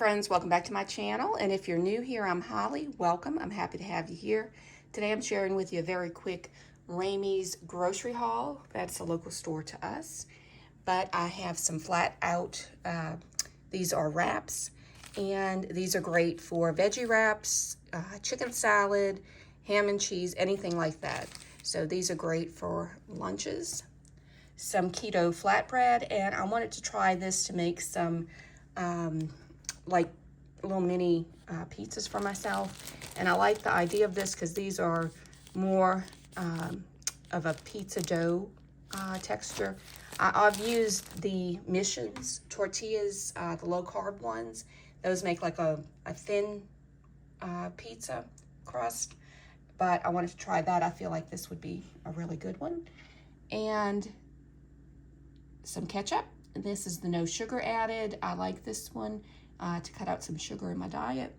friends, welcome back to my channel. And if you're new here, I'm Holly. Welcome. I'm happy to have you here. Today I'm sharing with you a very quick Ramey's grocery haul. That's a local store to us. But I have some flat out, these are wraps. And these are great for veggie wraps, chicken salad, ham and cheese, anything like that. So these are great for lunches. Some keto flatbread, and I wanted to try this to make some like little mini pizzas for myself. And I like the idea of this because these are more of a pizza dough texture. I've used the Missions tortillas, the low carb ones. Those make like a thin pizza crust, but I wanted to try that. I feel like this would be a really good one. And some ketchup. This is the no sugar added. I like this one to cut out some sugar in my diet.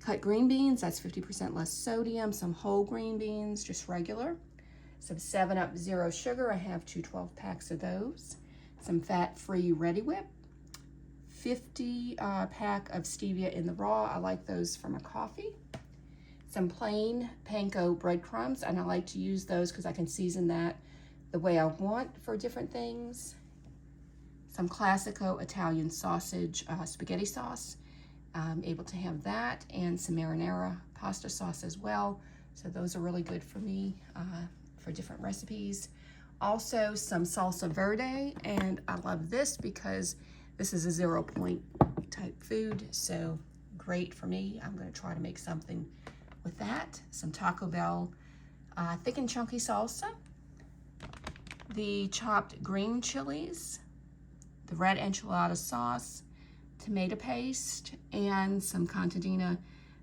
Cut green beans, that's 50% less sodium. Some whole green beans, just regular. Some 7-Up Zero Sugar, I have 2 12-packs of those. Some fat-free Reddi-wip. 50 pack of stevia in the raw, I like those for my coffee. Some plain panko breadcrumbs, and I like to use those because I can season that the way I want for different things. Some Classico Italian sausage spaghetti sauce. I'm able to have that, and some marinara pasta sauce as well. So those are really good for me for different recipes. Also some salsa verde, and I love this because this is a 0 point type food, so great for me. I'm going to try to make something with that. Some Taco Bell thick and chunky salsa. The chopped green chilies, the red enchilada sauce, tomato paste, and some contadina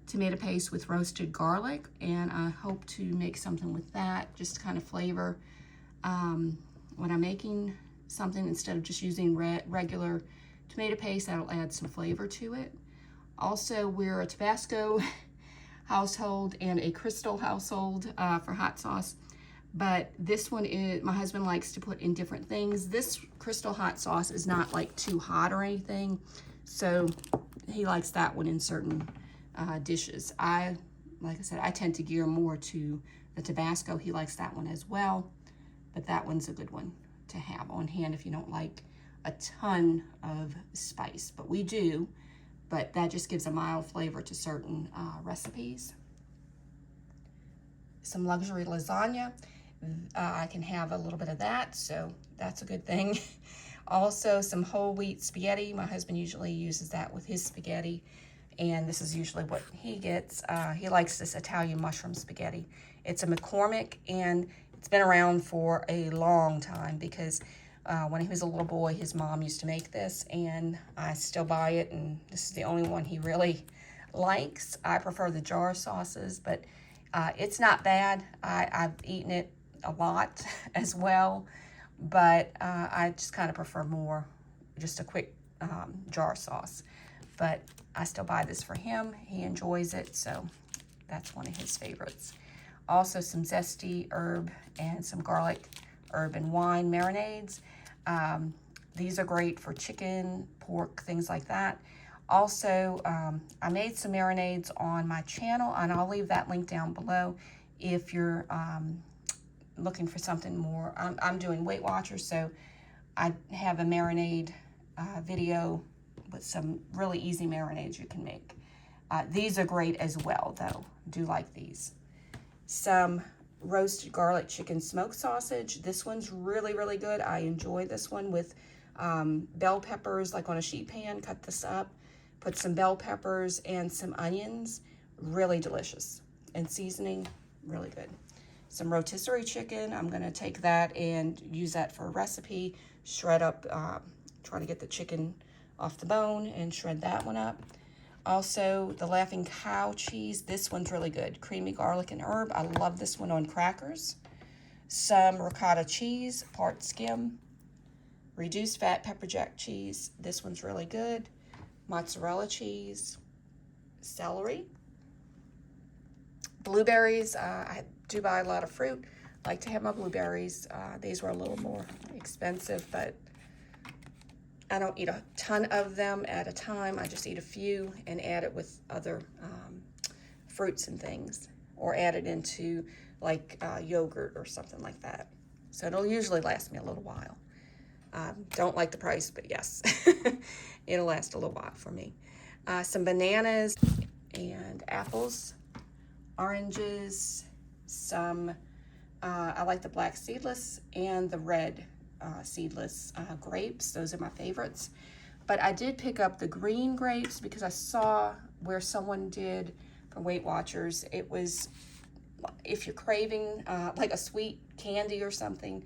tomato paste with roasted garlic. And I hope to make something with that, just to kind of flavor when I'm making something. Instead of just using regular tomato paste, that'll add some flavor to it. Also, we're a Tabasco household and a Crystal household for hot sauce. But this one is, my husband likes to put in different things. This Crystal hot sauce is not like too hot or anything, so he likes that one in certain dishes. Like I said, I tend to gear more to the Tabasco. He likes that one as well, but that one's a good one to have on hand if you don't like a ton of spice. But we do, but that just gives a mild flavor to certain recipes. Some luxury lasagna. I can have a little bit of that, so that's a good thing. Also, some whole wheat spaghetti. My husband usually uses that with his spaghetti, and this is usually what he gets. He likes this Italian mushroom spaghetti. It's a McCormick, and it's been around for a long time because when he was a little boy, his mom used to make this, and I still buy it, and this is the only one he really likes. I prefer the jar sauces, but it's not bad. I've eaten it a lot as well, but I just kind of prefer more just a quick jar sauce. But I still buy this for him. He enjoys it, so that's one of his favorites. Also some zesty herb and some garlic, herb, and wine marinades. These are great for chicken, pork, things like that. Also, I made some marinades on my channel, and I'll leave that link down below if you're looking for something more. I'm doing Weight Watchers, so I have a marinade video with some really easy marinades you can make. These are great as well, though. I do like these. Some roasted garlic chicken smoked sausage. This one's really, really good. I enjoy this one with bell peppers, like on a sheet pan. Cut this up. Put some bell peppers and some onions. Really delicious. And seasoning, really good. Some rotisserie chicken. I'm going to take that and use that for a recipe. Shred up, try to get the chicken off the bone and shred that one up. Also, the Laughing Cow cheese. This one's really good. Creamy garlic and herb. I love this one on crackers. Some ricotta cheese, part skim. Reduced fat pepper jack cheese. This one's really good. Mozzarella cheese. Celery. Blueberries. I do buy a lot of fruit. I like to have my blueberries. These were a little more expensive, but I don't eat a ton of them at a time. I just eat a few and add it with other fruits and things, or add it into like yogurt or something like that. So it'll usually last me a little while. Don't like the price, but yes, it'll last a little while for me. Some bananas and apples, oranges, some, I like the black seedless and the red seedless grapes. Those are my favorites. But I did pick up the green grapes because I saw where someone did for Weight Watchers. It was, if you're craving like a sweet candy or something,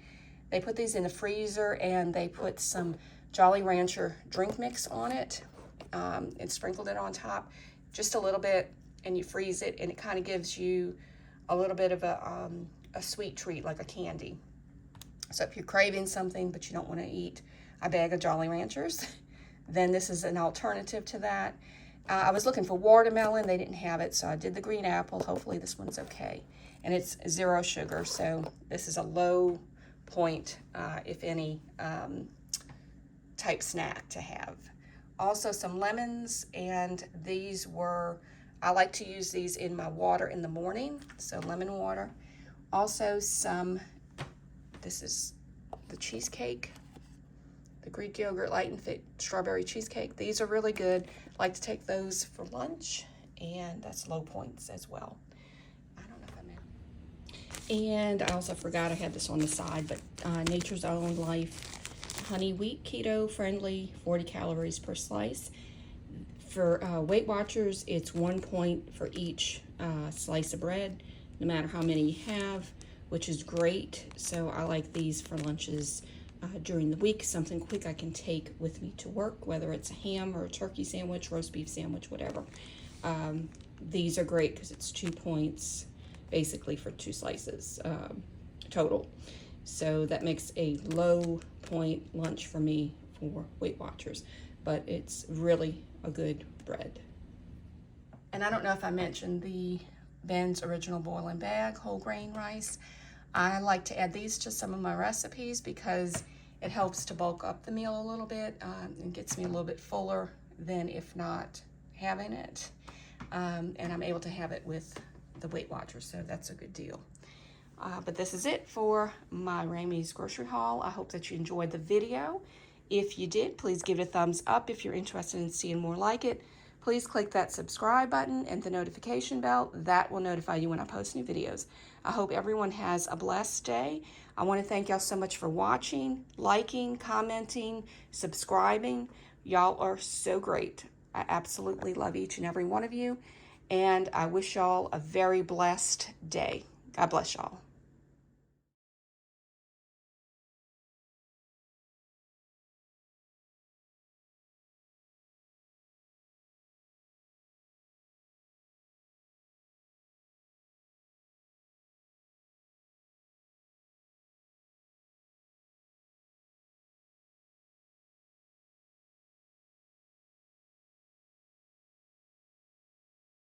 they put these in the freezer and they put some Jolly Rancher drink mix on it and sprinkled it on top just a little bit, and you freeze it, and it kind of gives you a little bit of a sweet treat, like a candy. So if you're craving something but you don't want to eat a bag of Jolly Ranchers, then this is an alternative to that. I was looking for watermelon. They didn't have it, so I did the green apple. Hopefully this one's okay. And it's 0 sugar, so this is a low point, if any, type snack to have. Also some lemons, and these were, I like to use these in my water in the morning, so lemon water. Also some, this is the cheesecake, the Greek yogurt light and fit strawberry cheesecake. These are really good. I like to take those for lunch, and that's low points as well. I don't know if I meant. And I also forgot I had this on the side, but Nature's Own Life honey wheat keto friendly, 40 calories per slice. For Weight Watchers, it's 1 point for each slice of bread, no matter how many you have, which is great. So I like these for lunches during the week, something quick I can take with me to work, whether it's a ham or a turkey sandwich, roast beef sandwich, whatever. These are great because it's 2 points basically for 2 slices total. So that makes a low point lunch for me for Weight Watchers, but it's really a good bread. And I don't know if I mentioned the Ben's Original Boil and Bag whole grain rice. I like to add these to some of my recipes because it helps to bulk up the meal a little bit and gets me a little bit fuller than if not having it. And I'm able to have it with the Weight Watchers, so that's a good deal. But this is it for my Ramey's grocery haul. I hope that you enjoyed the video. If you did, please give it a thumbs up. If you're interested in seeing more like it, please click that subscribe button and the notification bell. That will notify you when I post new videos. I hope everyone has a blessed day. I want to thank y'all so much for watching, liking, commenting, subscribing. Y'all are so great. I absolutely love each and every one of you. And I wish y'all a very blessed day. God bless y'all.